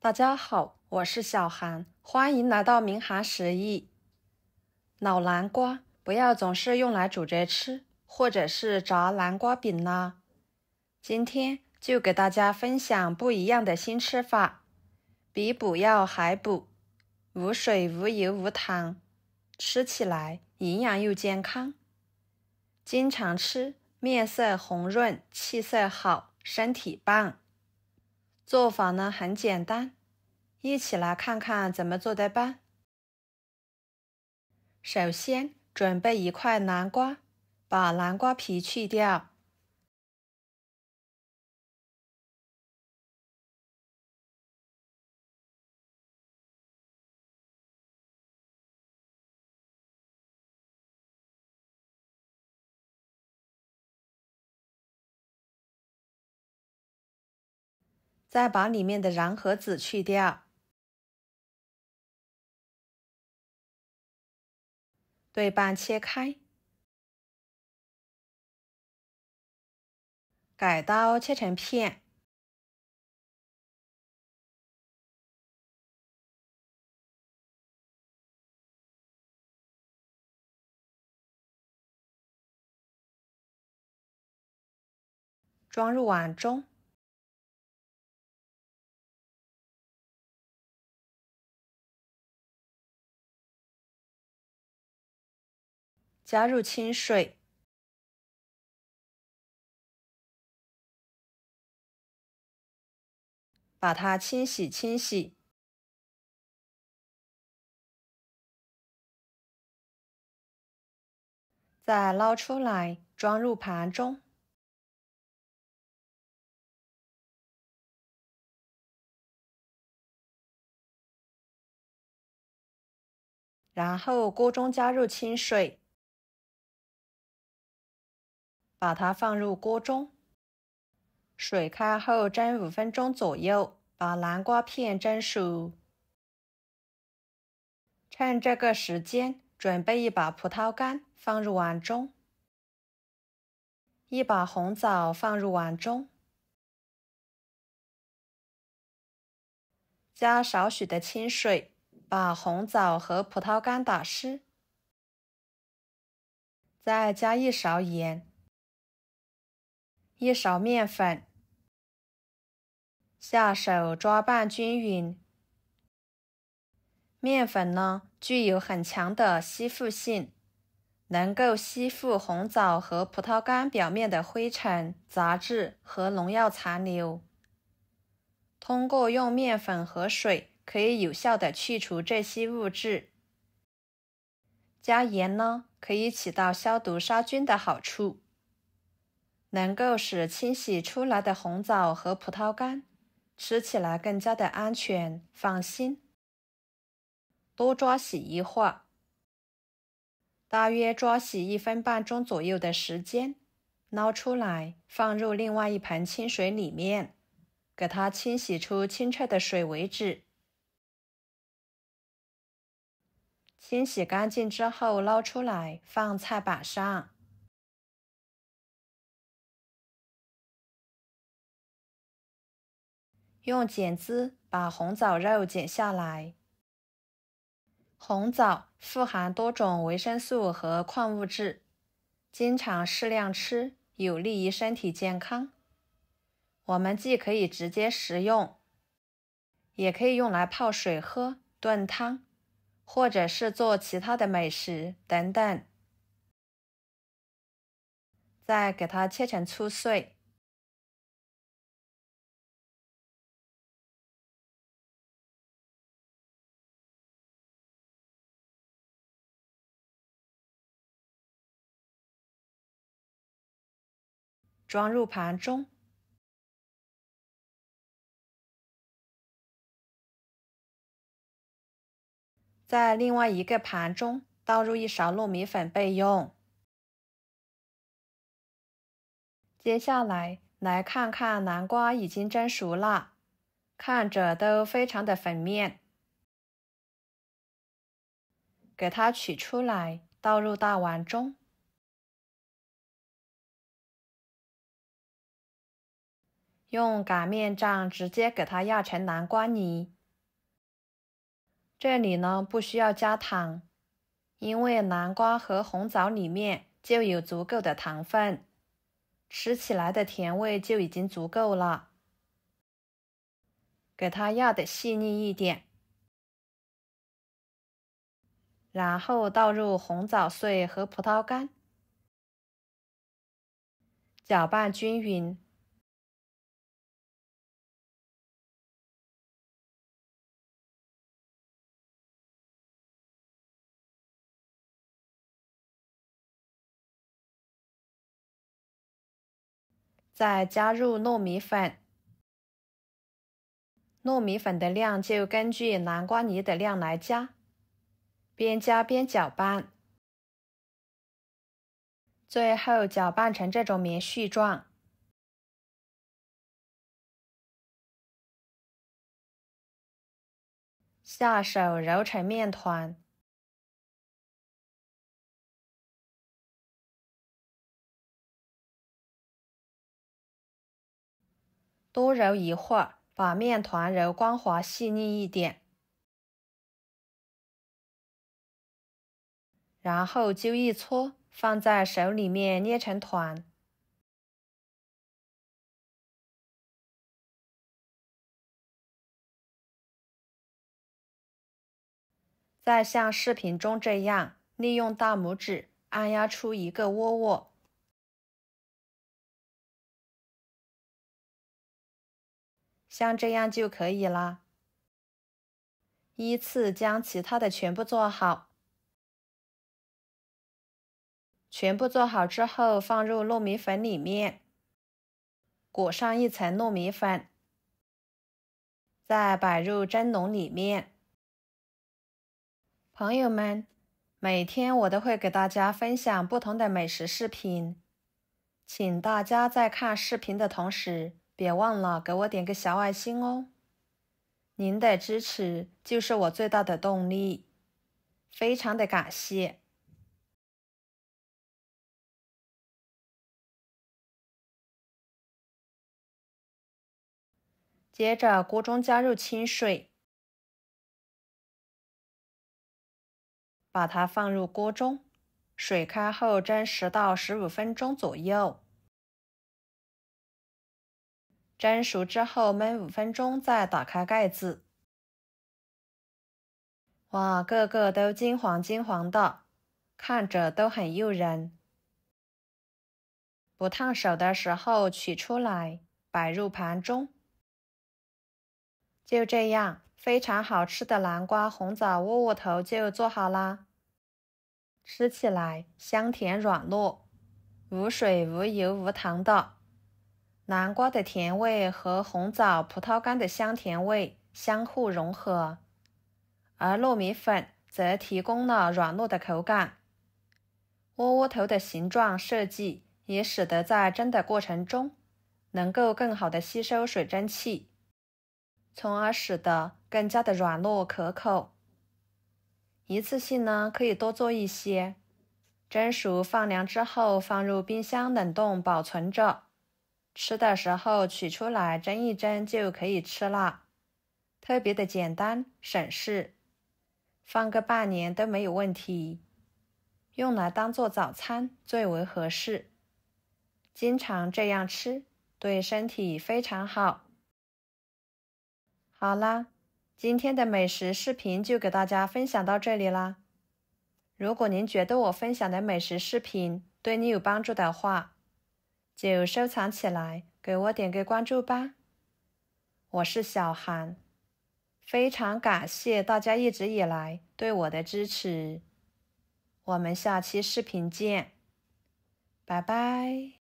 大家好，我是小韩，欢迎来到明涵食艺。老南瓜不要总是用来煮着吃，或者是炸南瓜饼啦。今天就给大家分享不一样的新吃法，比补药还补，无水、无油、无糖，吃起来营养又健康。经常吃，面色红润，气色好，身体棒。做法呢很简单，一起来看看怎么做的吧。首先准备一块南瓜，把南瓜皮去掉。再把里面的瓤和籽去掉。对半切开。改刀切成片。装入碗中。加入清水。把它清洗。再捞出来，装入盘中。然后锅中加入清水，把它放入锅中。水开后蒸5分钟左右，把南瓜片蒸熟。趁这个时间，准备一把葡萄干放入碗中，一把红枣放入碗中，加少许的清水，把红枣和葡萄干打湿，再加1勺盐，1勺面粉，下手抓拌均匀。面粉呢，具有很强的吸附性，能够吸附红枣和葡萄干表面的灰尘、杂质和农药残留。通过用面粉和水，可以有效地去除这些物质。加盐呢，可以起到消毒杀菌的好处，能够使清洗出来的红枣和葡萄干吃起来更加的安全放心。多抓洗一会儿，大约抓洗1分半钟左右的时间，捞出来放入另外一盆清水里面，给它清洗出清澈的水为止。清洗干净之后捞出来放菜板上。用剪子把红枣肉剪下来。红枣富含多种维生素和矿物质，经常适量吃有利于身体健康。我们既可以直接食用，也可以用来泡水喝、炖汤，或者是做其他的美食等等。再给它切成粗碎。装入盘中。在另外一个盘中倒入1勺糯米粉备用。接下来看看南瓜已经蒸熟了，看着都非常的粉面。给它取出来，倒入大碗中。用擀面杖直接给它压成南瓜泥。这里呢不需要加糖，因为南瓜和红枣里面就有足够的糖分，吃起来的甜味就已经足够了。给它压得细腻一点，然后倒入红枣碎和葡萄干，搅拌均匀。再加入糯米粉，糯米粉的量就根据南瓜泥的量来加，边加边搅拌，最后搅拌成这种棉絮状。下手揉成面团，多揉一会儿，把面团揉光滑细腻一点，然后揪一撮，放在手里面捏成团。再像视频中这样，利用大拇指按压出一个窝窝，像这样就可以啦。依次将其他的全部做好。全部做好之后，放入糯米粉里面，裹上一层糯米粉，再摆入蒸笼里面。朋友们，每天我都会给大家分享不同的美食视频，请大家在看视频的同时，别忘了给我点个小爱心哦。您的支持就是我最大的动力，非常的感谢。接着锅中加入清水，把它放入锅中，水开后蒸10到15分钟左右。蒸熟之后焖5分钟，再打开盖子。哇，个个都金黄金黄的，看着都很诱人。不烫手的时候取出来，摆入盘中。就这样，非常好吃的南瓜红枣窝窝头就做好啦。吃起来香甜软糯，无水无油无糖的。南瓜的甜味和红枣、葡萄干的香甜味相互融合，而糯米粉则提供了软糯的口感。窝窝头的形状设计也使得在蒸的过程中能够更好的吸收水蒸气，从而使得更加的软糯可口。一次性呢可以多做一些，蒸熟放凉之后放入冰箱冷冻保存着。吃的时候取出来蒸一蒸就可以吃了，特别的简单省事，放个半年都没有问题。用来当做早餐最为合适，经常这样吃对身体非常好。好啦，今天的美食视频就给大家分享到这里啦。如果您觉得我分享的美食视频对你有帮助的话，就收藏起来，给我点个关注吧。我是小韩，非常感谢大家一直以来对我的支持。我们下期视频见，拜拜。